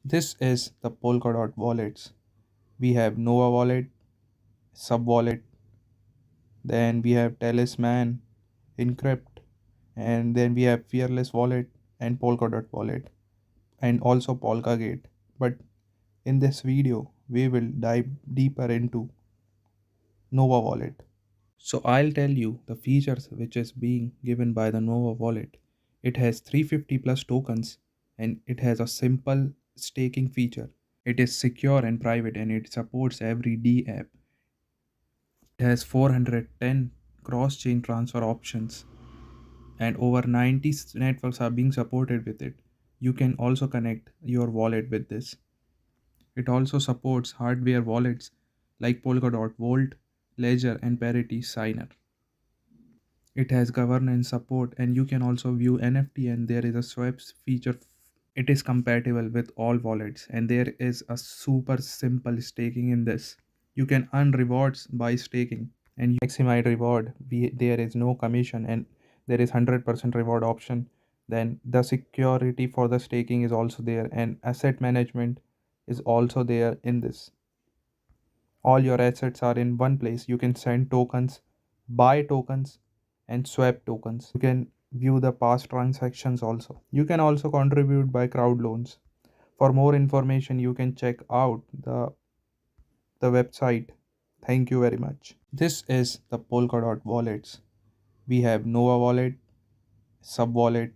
This is the Polkadot wallets. We have Nova Wallet, Sub Wallet, then we have Talisman, Encrypt, and then we have Fearless Wallet and Polkadot Wallet, and also Polkagate. But in this video, we will dive deeper into Nova Wallet. So I'll tell you the features which is being given by the Nova Wallet. It has 350 plus tokens and it has a simple staking feature. It is secure and private and it supports every D app. It has 410 cross-chain transfer options and over 90 networks are being supported with it. You can also connect your wallet with this. It also supports hardware wallets like Polkadot Vault, Ledger and Parity Signer. It has governance support and you can also view NFT and there is a swaps feature. It is compatible with all wallets and there is a super simple staking in this. You can earn rewards by staking and you maximize reward. There is no commission and there is 100% reward option. Then the security for the staking is also there and asset management is also there in this. All your assets are in one place. You can send tokens, buy tokens, and swap tokens. You can view the past transactions also. You can also contribute by crowd loans. For more information, you can check out the website. Thank you very much. This is the Polkadot wallets. We have Nova Wallet, Sub Wallet,